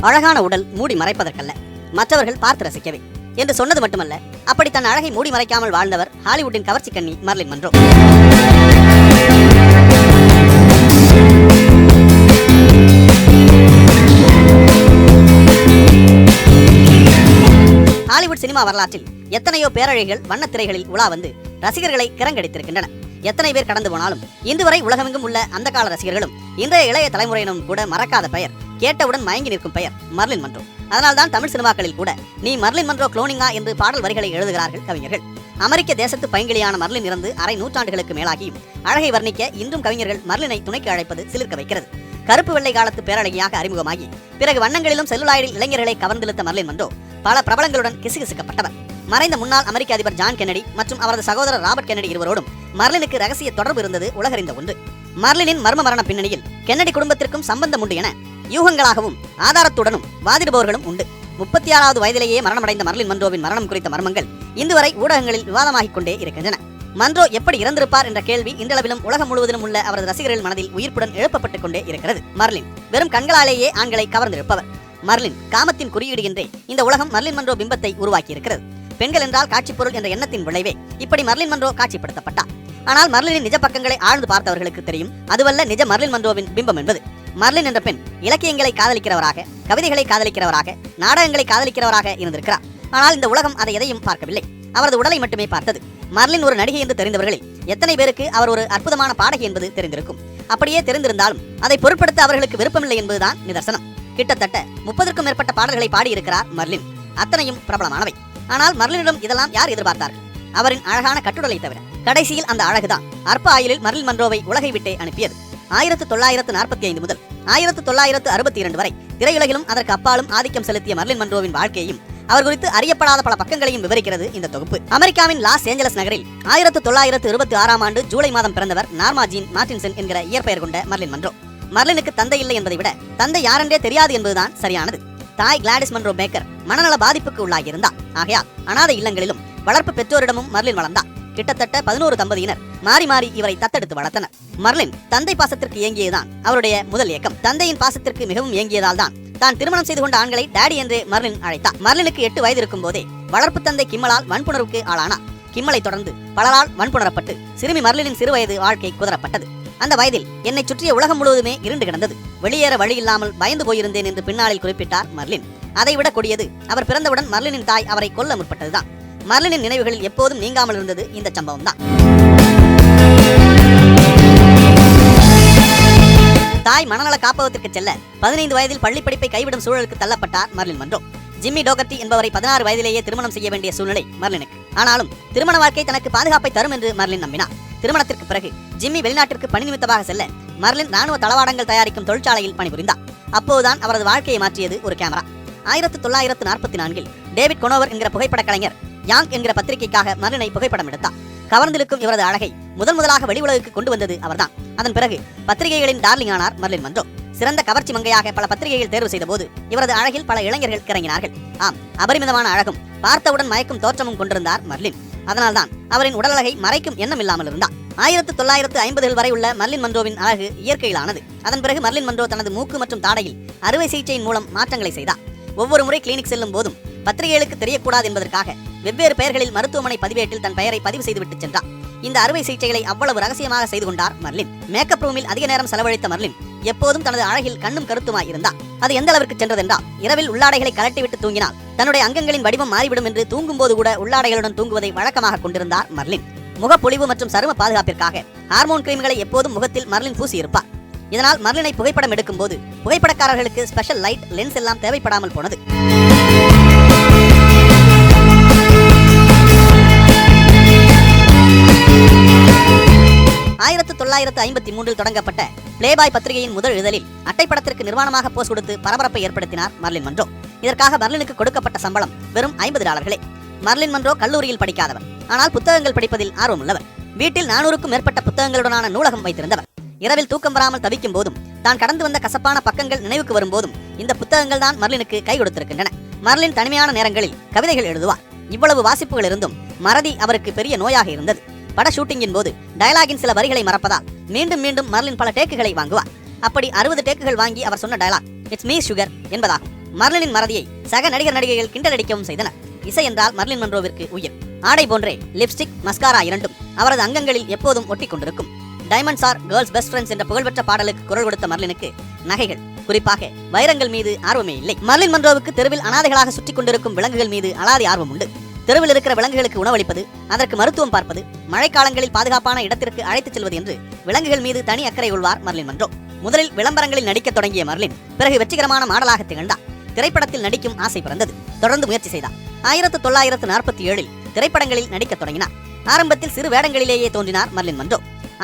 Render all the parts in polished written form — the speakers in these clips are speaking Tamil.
அழகான உடல் மூடி மறைப்பதற்கல்ல, மற்றவர்கள் பார்த்து ரசிக்கவே என்று சொன்னது மட்டுமல்ல, அப்படி தன் அழகை மூடி மறைக்காமல் வாழ்ந்தவர் ஹாலிவுட்டின் கவர்ச்சி கன்னி மர்லின் மன்றோ. ஹாலிவுட் சினிமா வரலாற்றில் எத்தனையோ பேரழகிகள் வண்ணத் திரைகளில் உலா வந்து ரசிகர்களை கிறங்கடித்திருக்கின்றன. எத்தனை பேர் கடந்து போனாலும் இன்று வரை உலகமெங்கும் உள்ள அந்த கால ரசிகர்களும் இன்றைய இளைய தலைமுறையினரும் கூட மறக்காத பெயர், கேட்டவுடன் மயங்கி நிற்கும் பெயர் மர்லின் மன்றோ. அதனால்தான் தமிழ் சினிமாக்களில் கூட நீ மர்லின் மன்றோ குளோனிங்கா என்று பாடல் வரிகளை எழுதுகிறார்கள் கவிஞர்கள். அமெரிக்க தேசத்து பைங்கிலியான மர்லின் இறந்து அரை நூற்றாண்டுகளுக்கு மேலாகியும் அழகை வர்ணிக்க இன்றும் கவிஞர்கள் மர்லினை துணைக்கு அழைப்பது சிலிர்க்க வைக்கிறது. கருப்பு வெள்ளை காலத்து பேரழகியாக அறிமுகமாகி பிறகு வண்ணங்களிலும் செல்லுலாய்டில் இளைஞர்களை கவர்ந்திழுத்த மர்லின் மன்றோ பல பிரபலங்களுடன் கிசுகிசுக்கப்பட்டவர். மறைந்த முன்னாள் அமெரிக்க அதிபர் ஜான் கென்னடி மற்றும் அவரது சகோதரர் ராபர்ட் கென்னடி இருவரோடும் மர்லினுக்கு ரகசிய தொடர்பு இருந்தது உலகறிந்த ஒன்று. மர்லினின் மர்ம மரண பின்னணியில் கென்னடி குடும்பத்திற்கும் சம்பந்தம் உண்டு என யூகங்களாகவும் ஆதாரத்துடனும் வாதிடுபவர்களும் உண்டு. 36வது வயதிலேயே மரணமடைந்த மர்லின் மன்றோவின் மரணம் குறித்த மர்மங்கள் இன்று வரை ஊடகங்களில் விவாதமாகிக் கொண்டே இருக்கின்றன. மன்றோ எப்படி இறந்திருப்பார் என்ற கேள்வி இன்றளவிலும் உலகம் முழுவதிலும் உள்ள அவரது ரசிகர்கள் மனதில் உயிர்ப்புடன் எழுப்பப்பட்டுக் கொண்டே இருக்கிறது. மர்லின் வெறும் கண்களாலேயே ஆண்களை கவர்ந்திருப்பவர். மர்லின் காமத்தின் குறியீடு என்றே இந்த உலகம் மர்லின் மன்றோ பிம்பத்தை உருவாக்கி இருக்கிறது. பெண்கள் என்றால் காட்சி பொருள் என்ற எண்ணத்தின் விளைவே இப்படி மர்லின் மன்றோ காட்சிப்படுத்தப்பட்டார். ஆனால் மர்லினின் நிஜ பக்கங்களை ஆழ்ந்து பார்த்தவர்களுக்கு தெரியும் அதுவல்ல நிஜ மர்லின் மன்றோவின் பிம்பம் என்பது. மர்லின் என்ற பெண் இலக்கியங்களை காதலிக்கிறவராக, கவிதைகளை காதலிக்கிறவராக, நாடகங்களை காதலிக்கிறவராக இருந்திருக்கிறார். ஆனால் இந்த உலகம் அதை எதையும் பார்க்கவில்லை, அவரது உடலை மட்டுமே பார்த்தது. மர்லின் ஒரு நடிகை என்று தெரிந்தவர்களில் எத்தனை பேருக்கு அவர் ஒரு அற்புதமான பாடகி என்பது தெரிந்திருக்கும்? அப்படியே தெரிந்திருந்தாலும் அதை பொருட்படுத்த அவர்களுக்கு விருப்பமில்லை என்பதுதான் நிதர்சனம். கிட்டத்தட்ட 30க்கும் மேற்பட்ட பாடல்களை பாடியிருக்கிறார் மர்லின். அத்தனையும் பிரபலமானவை. ஆனால் மர்லினிடம் இதெல்லாம் யார் எதிர்பார்த்தார்கள்? அவரின் அழகான கட்டுடலை தவிர. கடைசியில் அந்த அழகுதான் அற்ப ஆயுளில் மர்லின் மன்றோவை உலகை விட்டே அனுப்பியது. 1945 முதல் 1962 வரை திரையுலகிலும் அதற்கு அப்பாலும் ஆதிக்கம் செலுத்திய மர்லின் மன்றோவின் வாழ்க்கையையும் அவர் குறித்து அறியப்படாத பல பக்கங்களையும் விவரிக்கிறது இந்த தொகுப்பு. அமெரிக்காவின் லாஸ் ஏஞ்சலஸ் நகரில் 1926ஆம் ஆண்டு ஜூலை மாதம் பிறந்தவர் நார்மா ஜீன் மார்டின்சன் என்கிற இயற்பெயர் கொண்ட மர்லின் மன்றோ. மர்லினுக்கு தந்தை இல்லை என்பதை விட தந்தை யாரென்றே தெரியாது என்பதுதான் சரியானது. தாய் கிளாடிஸ் மன்றோ பேக்கர் மனநல பாதிப்புக்கு உள்ளாகியிருந்தார். ஆகையால் அனாதை இல்லங்களிலும் வளர்ப்பு பெற்றோரிடமும் மர்லின் வளர்ந்தார். கிட்டத்தட்ட 11 தம்பதியினர் மாறி மாறி இவரை தத்தெடுத்து வளர்த்தனர். மர்லின் தந்தை பாசத்திற்கு ஏங்கியதுதான் அவருடைய முதல் இயக்கம். தந்தையின் பாசத்திற்கு மிகவும் ஏங்கியதால் தான் திருமணம் செய்து கொண்ட ஆண்களை டாடி என்று மர்லின் அழைத்தார். மர்லினுக்கு 8 வயது இருக்கும் போதே வளர்ப்பு தந்தை கிம்மலால் வன்புணர்வுக்கு ஆளானார். கிம்மலை தொடர்ந்து பலரால் வன்புணரப்பட்டு சிறுமி மர்லினின் சிறுவயது வாழ்க்கை குதறப்பட்டது. அந்த வயதில் என்னை சுற்றிய உலகம் முழுவதுமே இருண்டு கிடந்தது, வெளியேற வழி இல்லாமல் பயந்து போயிருந்தேன் என்று பின்னாளில் குறிப்பிட்டார் மர்லின். அதைவிட கொடியது அவர் பிறந்தவுடன் மர்லினின் தாய் அவரை கொல்ல முற்பட்டதுதான். மர்லினின் நினைவுகளில் எப்போதும் நீங்காமல் இருந்தது இந்த சம்பவம் தான். தாய் மனநல காப்பகத்திற்கு செல்ல 15 வயதில் பள்ளி படிப்பை கைவிடும் சூழலுக்கு தள்ளப்பட்டார் மர்லின் மன்றோ. ஜிம்மி டோகர்டி என்பவரை 16 வயதிலேயே திருமணம் செய்ய வேண்டிய சூழ்நிலை மர்லினுக்கு. ஆனாலும் திருமண வாழ்க்கை தனக்கு பாதுகாப்பை தரும் என்று மர்லின் நம்பினார். திருமணத்திற்கு பிறகு ஜிம்மி வெளிநாட்டிற்கு பணி நிமித்தமாக செல்ல மர்லின் ராணுவ தளவாடங்கள் தயாரிக்கும் தொழிற்சாலையில் பணிபுரிந்தார். அப்போதுதான் அவரது வாழ்க்கையை மாற்றியது ஒரு கேமரா. 1944இல் டேவிட் கொனோவர் என்கிற புகைப்பட கலைஞர் யாங் என்கிற பத்திரிகைக்காக மர்லினை புகைப்படம் எடுத்தார். கவர்ந்திருக்கும் இவரது அழகை முதலாக வெளி உலகுக்கு கொண்டு வந்தது அவர்தான். அதன் பிறகு பத்திரிகைகளின் டார்லிங் ஆனார் மர்லின் மன்றோ. சிறந்த கவர்ச்சி மங்கையாக பல பத்திரிகைகள் தேர்வு செய்த போது இவரது அழகில் பல இளைஞர்கள் கிறங்கினார்கள். ஆம், அபரிமிதமான அழகும் பார்த்தவுடன் மயக்கும் தோற்றமும் கொண்டிருந்தார் மர்லின். அதனால்தான் அவரின் உடலழகை மறைக்கும் எண்ணம் இல்லாமல் இருந்தார். 1950கள் வரை உள்ள மர்லின் மன்றோவின் அழகு இயற்கையிலானது. அதன் பிறகு மர்லின் மன்றோ தனது மூக்கு மற்றும் தாடையில் அறுவை சிகிச்சையின் மூலம் மாற்றங்களை செய்தார். ஒவ்வொரு முறை கிளினிக் செல்லும் போதும் பத்திரிகைகளுக்கு தெரியக்கூடாது என்பதற்காக வெவ்வேறு பெயர்களில் மருத்துவமனை பதிவேட்டில் தன் பெயரை பதிவு செய்துவிட்டு சென்றார். இந்த அறுவை சிகிச்சைகளை அவ்வளவு ரகசியமாக செய்து கொண்டார் மர்லின். மேக்கப் ரூமில் அதிக நேரம் செலவழித்த மர்லின் எப்போதும் தனது அழகில் கண்ணும் கருத்துமாய் இருந்தார். அது எந்த அளவிற்கு சென்றதென்றால் இரவில் உள்ளாடைகளை கலட்டிவிட்டு தூங்கினால் தன்னுடைய அங்கங்களின் வடிவம் மாறிவிடும் என்று தூங்கும் போது கூட உள்ளாடைகளுடன் தூங்குவதை வழக்கமாக கொண்டிருந்தார் மர்லின். முகப்பொலிவு மற்றும் சரும பாதுகாப்பிற்காக ஹார்மோன் கிரீம்களை எப்போதும் முகத்தில் மர்லின் பூசி இருப்பார். இதனால் மர்லினை புகைப்படம் எடுக்கும் போது புகைப்படக்காரர்களுக்கு ஸ்பெஷல் லைட், லென்ஸ் எல்லாம் தேவைப்படாமல் போனது. 1953இல் தொடங்கப்பட்ட பிளேபாய் பத்திரிகையின் முதல் இதழில் அட்டைப்படத்திற்கு நிர்வாணமாக போஸ் கொடுத்து பரபரப்பை ஏற்படுத்தினார் மர்லின் மன்றோ. இதற்காக மர்லினுக்கு கொடுக்கப்பட்ட சம்பளம் வெறும் $50. மர்லின் மன்றோ கல்லூரியில் படிக்காதவர், ஆனால் புத்தகங்கள் படிப்பதில் ஆர்வமுள்ளவர். வீட்டில் 400க்கும் மேற்பட்ட புத்தகங்களுடனான நூலகம் வைத்திருந்தவர். இரவில் தூக்கம் வராமல் தவிக்கும் போதும் தான் கடந்து வந்த கசப்பான பக்கங்கள் நினைவுக்கு வரும் போதும் இந்த புத்தகங்கள் தான் மர்லினுக்கு கை கொடுத்திருக்கின்றன. மர்லின் தனிமையான நேரங்களில் கவிதைகள் எழுதுவார். இவ்வளவு வாசிப்புகள் இருந்தும் மறதி அவருக்கு பெரிய நோயாக இருந்தது. பட ஷூட்டிங்கின் போது டயலாகின் சில வரிகளை மறப்பதால் மீண்டும் மீண்டும் மர்லின் பல டேக்குகளை வாங்குவார். அப்படி 60 டேக்குகள் வாங்கி அவர் சொன்ன டயலாக் இட்ஸ் மீ சுகர் என்பதாகும். மர்லினின் மறதியை சக நடிகர் நடிகைகள் கிண்டலடிக்கவும் செய்தனர். இசை என்றால் மர்லின் மன்றோவிற்கு உயிர். ஆடை போன்றே லிப்ஸ்டிக், மஸ்காரா இரண்டும் அவரது அங்கங்களில் எப்போதும் ஒட்டி கொண்டிருக்கும். Diamonds are girls best friends என்ற புகழ்பெற்ற பாடலுக்கு குரல் கொடுத்த மர்லினுக்கு நகைகள், குறிப்பாக வைரங்கள் மீது ஆர்வமே இல்லை. மர்லின் மன்றோவுக்கு தெருவில் அனாதைகளாக சுற்றி கொண்டிருக்கும் விலங்குகள் மீது அலாதி ஆர்வம் உண்டு. தெருவில் இருக்கிற விலங்குகளுக்கு உணவளிப்பது, அதற்கு மருத்துவம் பார்ப்பது, மழைக்காலங்களில் பாதுகாப்பான இடத்திற்கு அழைத்துச் செல்வது என்று விலங்குகள் மீது தனி அக்கறை கொள்வார் மர்லின் மன்றோ. முதலில் விளம்பரங்களில் நடிக்க தொடங்கிய மர்லின் பிறகு வெற்றிகரமான மாடலாக திகழ்ந்தார். திரைப்படத்தில் நடிக்கும் ஆசை பிறந்தது. தொடர்ந்து முயற்சி செய்தார். 1947 திரைப்படங்களில் நடிக்க தொடங்கினார். ஆரம்பத்தில் சிறு வேடங்களிலேயே தோன்றினார் மர்லின் மன்றோ.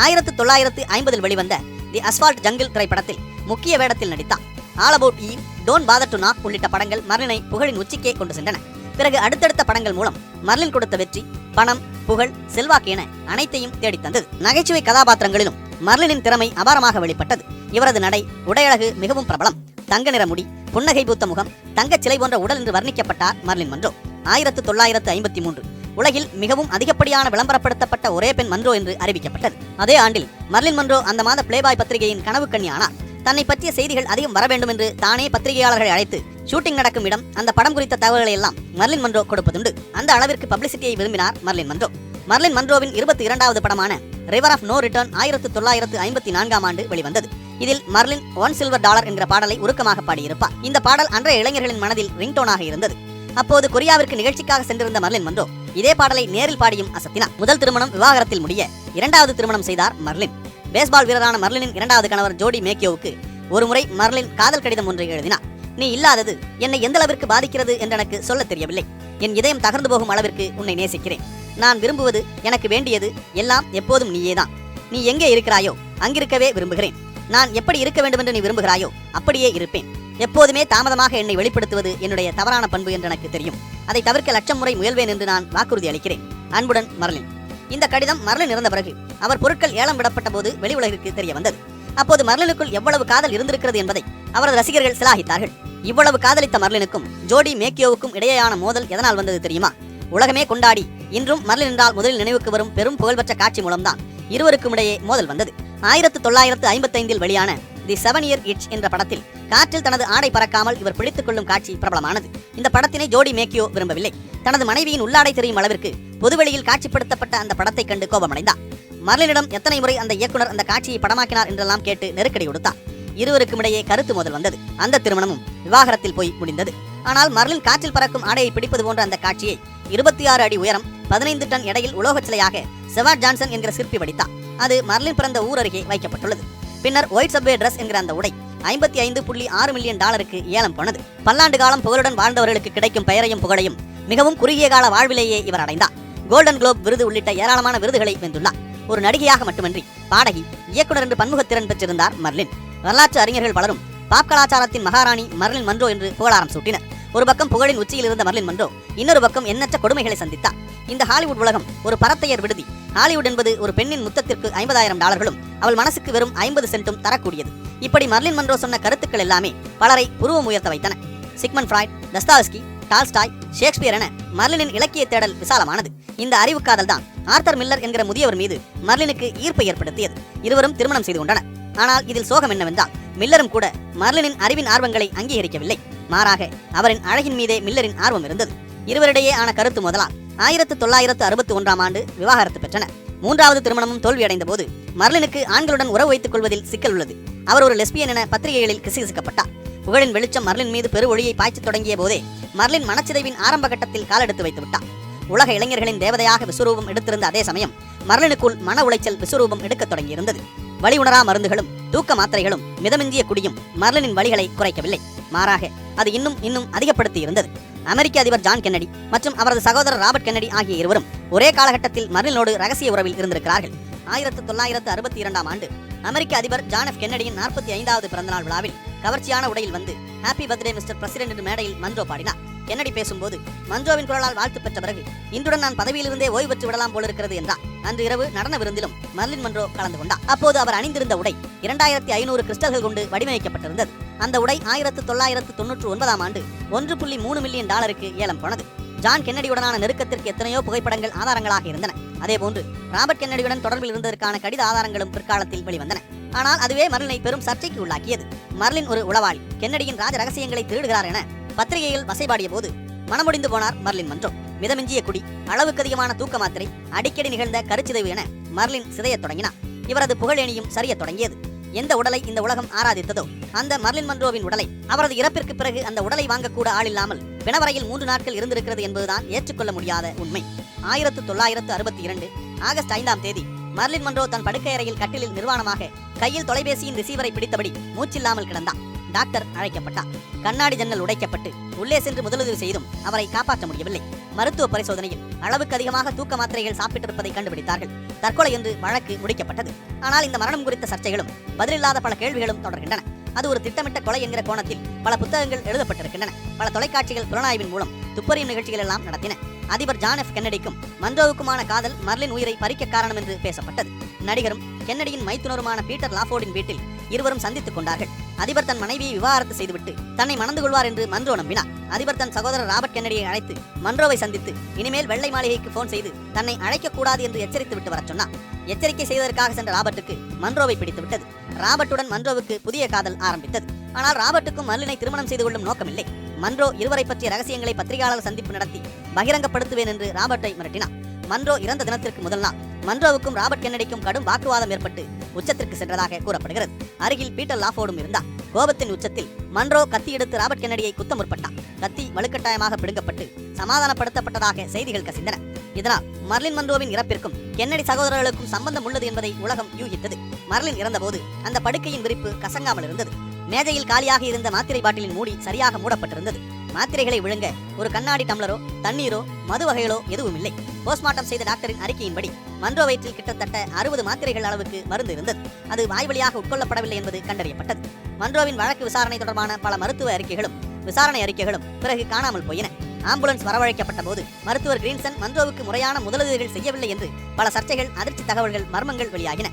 1950 வெளிவந்த தி அஸ்பால்ட் ஜங்கிள் திரைப்படத்தில் முக்கிய வேடத்தில் நடித்தார். All about eve, don't bother to knock உள்ளிட்ட படங்கள் மர்லினை புகழின் உச்சிக்கே கொண்டு சென்றன. பிறகு அடுத்தடுத்த படங்கள் மூலம் மர்லின் கொடுத்த வெற்றி, பணம், புகழ், செல்வாக்கு என அனைத்தையும் தேடித்தந்தது. நகைச்சுவை கதாபாத்திரங்களிலும் மர்லினின் திறமை அபாரமாக வெளிப்பட்டது. இவரது நடை, உடையழகு மிகவும் பிரபலம். தங்க நிற முடி, புன்னகை பூத்த முகம், தங்கச் சிலை போன்ற உடல் என்று வர்ணிக்கப்பட்டார் மர்லின் மன்றோ. 1953 உலகில் மிகவும் அதிகப்படியான விளம்பரப்படுத்தப்பட்ட ஒரே பெண் மன்றோ என்று அறிவிக்கப்பட்டது. அதே ஆண்டில் மர்லின் மன்றோ அந்த மாத பிளேபாய் பத்திரிகையின் கனவு கன்னி ஆனார். தன்னை பற்றிய செய்திகள் அதிகம் வர வேண்டும் என்று தானே பத்திரிகையாளர்களை அழைத்து ஷூட்டிங் நடக்கும் இடம், அந்த படம் குறித்த தகவல்களை எல்லாம் மர்லின் மன்றோ கொடுப்பதுண்டு. அந்த அளவிற்கு பப்ளிசிட்டியை விரும்பினார் மர்லின் மன்றோ. மர்லின் மன்றோவின் 22வது படமான ரிவர் ஆஃப் நோ ரிட்டர்ன் 1954 ஆண்டு வெளிவந்தது. இதில் மர்லின் $1 சில்வர் என்கிற பாடலை உருக்கமாக பாடியிருப்பார். இந்த பாடல் அன்றைய இளைஞர்களின் மனதில் ரிங்டோனாக இருந்தது. அப்போது கொரியாவிற்கு நிகழ்ச்சிக்காக சென்றிருந்த மர்லின் மன்றோ இதே பாடலை நேரில் பாடியும் அசத்தினார். முதல் திருமணம் விவாகரத்தில் முடிய 2வது திருமணம் செய்தார் மர்லின். பேஸ்பால் வீரரான மர்லினின் 2வது கணவர் ஜோடி மேக்கியோவுக்கு ஒருமுறை மர்லின் காதல் கடிதம் ஒன்றை எழுதினார். நீ இல்லாதது என்னை எந்த அளவிற்கு பாதிக்கிறது என்று எனக்கு சொல்ல தெரியவில்லை. என் இதயம் தகர்ந்து போகும் அளவிற்கு உன்னை நேசிக்கிறேன். நான் விரும்புவது, எனக்கு வேண்டியது எல்லாம் எப்போதும் நீயேதான். நீ எங்கே இருக்கிறாயோ அங்கிருக்கவே விரும்புகிறேன். நான் எப்படி இருக்க வேண்டும் என்று நீ விரும்புகிறாயோ அப்படியே இருப்பேன். எப்போதுமே தாமதமாக என்னை வெளிப்படுத்துவது என்னுடைய தவறான பண்பு என்று எனக்கு தெரியும். அதை தவிர்க்க 1,00,000 முறை முயல்வேன் என்று நான் வாக்குறுதி அளிக்கிறேன். அன்புடன் மர்லின். இந்த கடிதம் மர்லின் இறந்த பிறகு அவர் பொருட்கள் ஏலம் விடப்பட்ட போது வெளி உலகிற்கு தெரிய வந்தது. அப்போது மர்லினுக்குள் எவ்வளவு காதல் இருந்திருக்கிறது என்பதை அவரது ரசிகர்கள் சிலாகித்தார்கள். இவ்வளவு காதலித்த மர்லினுக்கும் ஜோடி மேக்கியோவுக்கும் இடையேயான மோதல் எதனால் வந்தது தெரியுமா? உலகமே கொண்டாடி இன்றும் மர்லின் என்றால் முதலில் நினைவுக்கு வரும் பெரும் புகழ்பெற்ற காட்சி மூலம்தான் இருவருக்கும் இடையே மோதல் வந்தது. 1955 வெளியான தி 7 இயர் இட்ச் என்ற படத்தில் காற்றில் தனது ஆடை பறக்காமல் இவர் பிடித்துக் கொள்ளும் காட்சி பிரபலமானது. இந்த படத்தினை ஜோடி மேக்கியோ விரும்பவில்லை. தனது மனைவியின் உள்ளாடை தெரியும் அளவிற்கு பொதுவெளியில் காட்சிப்படுத்தப்பட்ட அந்த படத்தை கண்டு கோபமடைந்தார். மர்லினிடம் எத்தனை முறை அந்த இயக்குனர் அந்த காட்சியை படமாக்கினார் என்றெல்லாம் கேட்டு நெருக்கடி கொடுத்தார். இருவருக்கும் இடையே கருத்து மோதல் வந்தது. அந்த திருமணமும் விவாகரத்தில் போய் முடிந்தது. ஆனால் மர்லின் காற்றில் பறக்கும் ஆடையை பிடிப்பது போன்ற அந்த காட்சியை 26 அடி உயரம் 15 டன் எடையில் உலோகச் சிலையாக செவார்ட் ஜான்சன் என்கிற சிற்பி வடித்தார். அது மர்லின் பிறந்த ஊர் அருகே வைக்கப்பட்டுள்ளது. பின்னர் ஒயிட் சப்வே டிரஸ் என்கிற அந்த உடை $55.6 மில்லியன் ஏலம் போனது. பல்லாண்டு காலம் புகழுடன் வாழ்ந்தவர்களுக்கு கிடைக்கும் பெயரையும் புகழையும் மிகவும் குறுகிய கால வாழ்விலேயே இவர் அடைந்தார். கோல்டன் குளோப் விருது உள்ளிட்ட ஏராளமான விருதுகளை வென்றுள்ளார். ஒரு நடிகையாக மட்டுமின்றி பாடகி, இயக்குனர் என்று பன்முகத்திறன் பெற்றிருந்தார் மர்லின். வரலாற்று அறிஞர்கள் பலரும் பாப் கலாச்சாரத்தின் மகாராணி மர்லின் மன்றோ என்று புகழாரம் சூட்டினர். ஒரு பக்கம் புகழின் உச்சியில் இருந்த மர்லின் மன்றோ இன்னொரு பக்கம் எண்ணற்ற கொடுமைகளை சந்தித்தார். இந்த ஹாலிவுட் உலகம் ஒரு பரத்தையர் விடுதி. ஹாலிவுட் என்பது ஒரு பெண்ணின் முத்தத்திற்கு $50,000 அவள் மனசுக்கு வெறும் 50 சென்ட்டும் தரக்கூடியது. இப்படி மர்லின் மன்றோ சொன்ன கருத்துக்கள் எல்லாமே பலரை புருவம் உயர்த்த வைத்தன. சிக்மண்ட் ஃப்ராய்ட், தஸ்தாவஸ்கி, டால்ஸ்டாய், ஷேக்ஸ்பியர் என மர்லினின் இலக்கிய தேடல் விசாலமானது. இந்த அறிவு காதல் தான் ஆர்தர் மில்லர் என்கிற முதியவர் மீது மர்லினுக்கு ஈர்ப்பை ஏற்படுத்தியது. இருவரும் திருமணம் செய்து கொண்டனர். ஆனால் இதில் சோகம் என்னவென்றால் மர்லினும் கூட மர்லினின் அறிவின் ஆர்வங்களை அங்கீகரிக்கவில்லை. மாறாக அவரின் அழகின் மீதே மில்லரின் ஆர்வம் இருந்தது. இருவரிடையே ஆன கருத்து முதலால் 1961 ஆண்டு விவாகரத்து பெற்றனர். 3வது திருமணமும் தோல்வியடைந்த போது மர்லினுக்கு ஆண்களுடன் உறவு வைத்துக் கொள்வதில் சிக்கல் உள்ளது. அவர் ஒரு லெஸ்பியன் என பத்திரிகைகளில் கிசுகிசுக்கப்பட்டார். புகழின் வெளிச்சம் மர்லின் மீது பெரு ஒளியை பாய்ச்சத் தொடங்கிய போதே மர்லின் மனச்சிதைவின் ஆரம்ப கட்டத்தில் காலெடுத்து வைத்து விட்டார். உலக இளைஞர்களின் தேவதையாக விஸ்வரூபம் எடுத்திருந்த அதே சமயம் மர்லினுக்குள் மன உளைச்சல் விஸ்வரூபம் எடுக்கத் தொடங்கியிருந்தது. வலி உணரா மருந்துகளும் தூக்க மாத்திரைகளும் மிதமிஞ்சிய குடியும் மர்லினின் வலிகளை குறைக்கவில்லை. மாறாக அது இன்னும் அதிகப்படுத்தி இருந்தது. அமெரிக்க அதிபர் ஜான் கென்னடி மற்றும் அவரது சகோதரர் ராபர்ட் கென்னடி ஆகிய இருவரும் ஒரே காலகட்டத்தில் மர்லினோடு ரகசிய உறவில் இருந்திருக்கிறார்கள். 1962 ஆண்டு அமெரிக்க அதிபர் ஜான் எஃப் கென்னடியின் 45வது பிறந்தநாள் விழாவில் கவர்ச்சியான உடையில் வந்து ஹாப்பி பர்த்டே மிஸ்டர் பிரசிடென்ட் என்று மேடையில் மன்றோ பாடினார். கென்னடி பேசும்போது மன்றோவின் குரலால் வாழ்த்து பெற்ற பிறகு இன்றுடன் நான் பதவியிலிருந்தே ஓய்வு பெற்று விடலாம் போலிருக்கிறது என்றார். அன்று இரவு நடன விருந்திலும் மர்லின் மன்றோ கலந்து கொண்டார். அப்போது அவர் அணிந்திருந்த உடை 2500 கிறிஸ்டல்கள் கொண்டு வடிவமைக்கப்பட்டிருந்தது. அந்த உடை 1999 ஆண்டு $1.3 மில்லியன் ஏலம் போனது. ஜான் கென்னடியுடனான நெருக்கத்திற்கு எத்தனையோ புகைப்படங்கள் ஆதாரங்களாக இருந்தன. அதேபோன்று ராபர்ட் கென்னடியுடன் தொடர்பில் இருந்ததற்கான கடித ஆதாரங்களும் பிற்காலத்தில் வெளிவந்தன. ஆனால் அதுவே மர்லினை பெரும் சர்ச்சைக்கு உள்ளாக்கியது. மர்லின் ஒரு உளவாளி, கென்னடியின் ராஜ ரகசியங்களை திருடுகிறார் என பத்திரிகைகள் வசைபாடிய போது மனமுடிந்து போனார் மர்லின் மன்றோ. மிதமிஞ்சிய குடி, அளவுக்கு அதிகமான தூக்க மாத்திரை, அடிக்கடி நிகழ்ந்த கருச்சிதைவு என மர்லின் சிதையத் தொடங்கினார். இவரது புகழேணியும் சரியத் தொடங்கியது. எந்த உடலை இந்த உலகம் ஆராதித்ததோ அந்த மர்லின் மன்றோவின் உடலை அவரது இறப்பிற்கு பிறகு அந்த உடலை வாங்கக்கூட ஆளில்லாமல் பிணவரையில் 3 நாட்கள் இருந்திருக்கிறது என்பதுதான் ஏற்றுக்கொள்ள முடியாத உண்மை. 1962 ஆகஸ்ட் 5ஆம் தேதி மர்லின் மன்றோ தன் படுக்கை அறையில் கட்டிலில் நிர்வாணமாக கையில் தொலைபேசியின் ரிசீவரை பிடித்தபடி மூச்சில்லாமல் கிடந்தார். டாக்டர் அழைக்கப்பட்டார். கண்ணாடி ஜன்னல் உடைக்கப்பட்டு உள்ளே சென்று முதலுதவி செய்தும் அவரை காப்பாற்ற முடியவில்லை. மருத்துவ பரிசோதனையில் அளவுக்கு அதிகமாக தூக்க மாத்திரைகள் சாப்பிட்டிருப்பதை கண்டுபிடித்தார்கள். தற்கொலை என்று வழக்கு முடிக்கப்பட்டது. ஆனால் இந்த மரணம் குறித்த சர்ச்சைகளும் பதிலில்லாத பல கேள்விகளும் தொடர்கின்றன. அது ஒரு திட்டமிட்ட கொலை என்கிற கோணத்தில் பல புத்தகங்கள் எழுதப்பட்டிருக்கின்றன. பல தொலைக்காட்சிகள் புலனாய்வின் மூலம் துப்பறியும் நிகழ்ச்சிகள் எல்லாம் நடத்தின. அதிபர் ஜான் எஃப் கென்னடிக்கும் மன்றோவுக்குமான காதல் மர்லின் உயிரை பறிக்க காரணம் என்று பேசப்பட்டது. நடிகரும் கென்னடியின் மைத்துனருமான பீட்டர் லாஃபோர்டின் வீட்டில் இருவரும் சந்தித்துக் கொண்டார்கள். அதிபர் தன் மனைவியை விவாகரத்து செய்துவிட்டு தன்னை மணந்து கொள்வார் என்று மன்றோ நம்பினார். அதிபர் தன் சகோதரர் ராபர்ட் கென்னடியை அழைத்து மன்றோவை சந்தித்து இனிமேல் வெள்ளை மாளிகைக்கு போன் செய்து தன்னை அழைக்கக்கூடாது என்று எச்சரித்து விட்டு வரச் சொன்னார். எச்சரிக்கை செய்வதற்காக சென்ற ராபர்ட்டுக்கு மன்றோவை பிடித்து விட்டது. ராபர்ட்டுடன் மன்றோவுக்கு புதிய காதல் ஆரம்பித்தது. ஆனால் ராபர்ட்டுக்கும் மர்லினை திருமணம் செய்து கொள்ளும் நோக்கமில்லை. மன்றோ இருவரை பற்றிய ரகசியங்களை பத்திரிகையாளர் சந்திப்பு நடத்தி பகிரங்கப்படுத்துவேன் என்று ராபர்ட்டை மிரட்டினார். மன்றோ இறந்த தினத்திற்கு முதல் நாள் மன்றோவுக்கும் ராபர்ட் கென்னடிக்கும் கடும் வாக்குவாதம் ஏற்பட்டு உச்சத்திற்கு சென்றதாக கூறப்படுகிறது. அருகில் பீட்டர் லாஃபோர்டும் இருந்தார். கோபத்தின் உச்சத்தில் மன்றோ கத்தி எடுத்து ராபர்ட் கென்னடியை குத்த முற்பட்டார். கத்தி வலுக்கட்டாயமாக பிடுங்கப்பட்டு சமாதானப்படுத்தப்பட்டதாக செய்திகள் கசிந்தன. இதனால் மர்லின் மன்றோவின் இறப்பிற்கும் கென்னடி சகோதரர்களுக்கும் சம்பந்தம் உள்ளது என்பதை உலகம் யூகித்தது. மர்லின் இறந்தபோது அந்த படுக்கையின் விரிப்பு கசங்காமல் இருந்தது. மேஜையில் காலியாக இருந்த மாத்திரை பாட்டிலின் மூடி சரியாக மூடப்பட்டிருந்தது. மாத்திரைகளை விழுங்க ஒரு கண்ணாடி டம்ளரோ தண்ணீரோ மது வகைகளோ எதுவும் இல்லை. போஸ்ட்மார்ட்டம் செய்த டாக்டரின் அறிக்கையின்படி மன்றோ வயிற்றில் கிட்டத்தட்ட 60 மாத்திரைகள் அளவுக்கு மருந்து இருந்தது. அது வாய் வழியாக உட்கொள்ளப்படவில்லை என்பது கண்டறியப்பட்டது. மன்றோவின் வழக்கு விசாரணை தொடர்பான பல மருத்துவ அறிக்கைகளும் விசாரணை அறிக்கைகளும் பிறகு காணாமல் போயின. ஆம்புலன்ஸ் வரவழைக்கப்பட்ட போது மருத்துவர் கிரீன்சன் மன்றோவுக்கு முறையான முதலுதவிகள் செய்யவில்லை என்று பல சர்ச்சைகள், அதிர்ச்சி தகவல்கள், மர்மங்கள் வெளியாகின.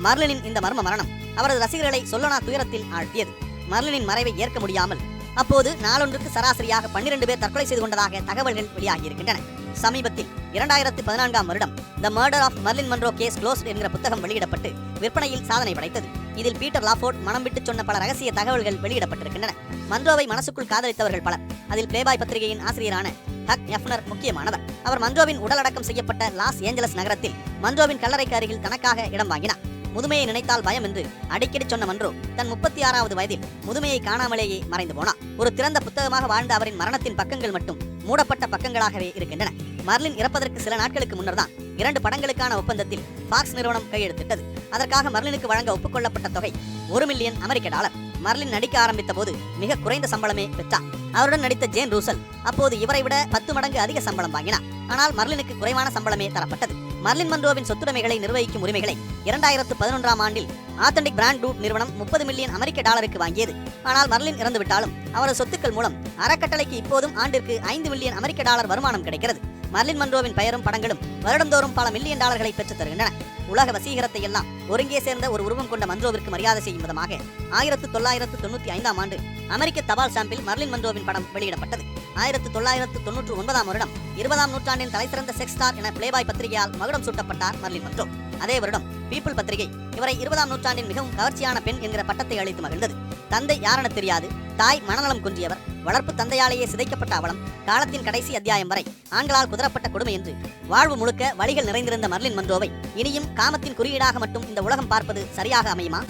மர்லினின் இந்த மர்ம மரணம் அவரது ரசிகர்களை சொல்லனா துயரத்தில் ஆழ்த்தியது. மர்லினின் மறைவை ஏற்க முடியாமல் அப்போது நாளொன்றுக்கு சராசரியாக 12 பேர் தற்கொலை செய்து கொண்டதாக தகவல்கள் வெளியாகியிருக்கின்றன. சமீபத்தில் 2014ஆம் வருடம் the murder of Marilyn Monroe case closed என்கிற புத்தகம் வெளியிடப்பட்டு விற்பனையில் சாதனை படைத்தது. இதில் பீட்டர் லாஃபோர்ட் மனம் விட்டு சொன்ன பல ரகசிய தகவல்கள் வெளியிடப்பட்டிருக்கின்றன. மன்றோவை மனசுக்குள் காதலித்தவர்கள் பலர். அதில் பிளேபாய் பத்திரிகையின் ஆசிரியரான ஹக் எஃப்னர் முக்கியமானவர். அவர் மன்றோவின் உடலடக்கம் செய்யப்பட்ட லாஸ் ஏஞ்சலஸ் நகரத்தில் மன்றோவின் கல்லறைக்கு அருகில் தனக்காக இடம் வாங்கினார். முதுமையை நினைத்தால் பயம் என்று அடிக்கடி சொன்ன மன்றோ தன் 36வது வயதில் முதுமையை காணாமலேயே மறைந்து போனார். ஒரு திறந்த புத்தகமாக வாழ்ந்த அவரின் மரணத்தின் பக்கங்கள் மட்டும் மூடப்பட்ட பக்கங்களாகவே இருக்கின்றன. மர்லின் இறப்பதற்கு சில நாட்களுக்கு முன்னர் தான் 2 படங்களுக்கான ஒப்பந்தத்தில் ஃபாக்ஸ் நிறுவனம் கையெழுத்திட்டது. அதற்காக மர்லினுக்கு வழங்க ஒப்புக்கொள்ளப்பட்ட தொகை $1 மில்லியன் அமெரிக்க. மர்லின் நடிக்க ஆரம்பித்த போது மிக குறைந்த சம்பளமே பெற்றார். அவருடன் நடித்த ஜேன் ரூசல் அப்போது இவரை விட 10 மடங்கு அதிக சம்பளம் வாங்கினார். ஆனால் மர்லினுக்கு குறைவான சம்பளமே தரப்பட்டது. மர்லின் மன்றோவின் சொத்துடைமைகளை நிர்வகிக்கும் உரிமைகளை 2011ஆம் ஆண்டில் ஆத்தன்டிக் பிராண்ட் குரூப் நிறுவனம் $30 மில்லியன் அமெரிக்க வாங்கியது. ஆனால் மர்லின் இறந்துவிட்டாலும் அவரது சொத்துக்கள் மூலம் அறக்கட்டளைக்கு இப்போதும் ஆண்டிற்கு $5 மில்லியன் அமெரிக்க வருமானம் கிடைக்கிறது. மர்லின் மன்றோவின் பெயரும் படங்களும் வருடந்தோறும் பல மில்லியன் டாலர்களை பெற்றுத் தருகின்றன. உலக வசீகரத்தை எல்லாம் ஒருங்கே சேர்ந்த ஒரு உருவம் கொண்ட மன்றோவிற்கு மரியாதை செய்யும் விதமாக 1995ஆம் ஆண்டு அமெரிக்க தபால் ஸ்டாம்பில் மர்லின் மன்றோவின் படம் வெளியிடப்பட்டது. 1999ஆம் வருடம் 20ஆம் நூற்றாண்டின் தலைசிறந்த செக்ஸ் ஸ்டார் என பிளேபாய் பத்திரிகையால் மகுடம் சூட்டப்பட்டார் மர்லின் மன்றோ. அதே வருடம் பீப்பிள் பத்திரிகை இவரை 20ஆம் நூற்றாண்டின் மிகவும் கவர்ச்சியான பெண் என்கிற பட்டத்தை அளித்து மகிழ்ந்தது. தந்தை யாரென தெரியாது, தாய் மனநலம் குன்றியவர், வளர்ப்பு தந்தையாலேயே சிதைக்கப்பட்ட அவலம், காலத்தின் கடைசி அத்தியாயம் வரை ஆண்களால் குதரப்பட்ட கொடுமை என்று வாழ்வு முழுக்க வழிகள் நிறைந்திருந்த மர்லின் மன்றோவை இனியும் காமத்தின் குறியீடாக மட்டும் இந்த உலகம் பார்ப்பது சரியாக அமையுமா?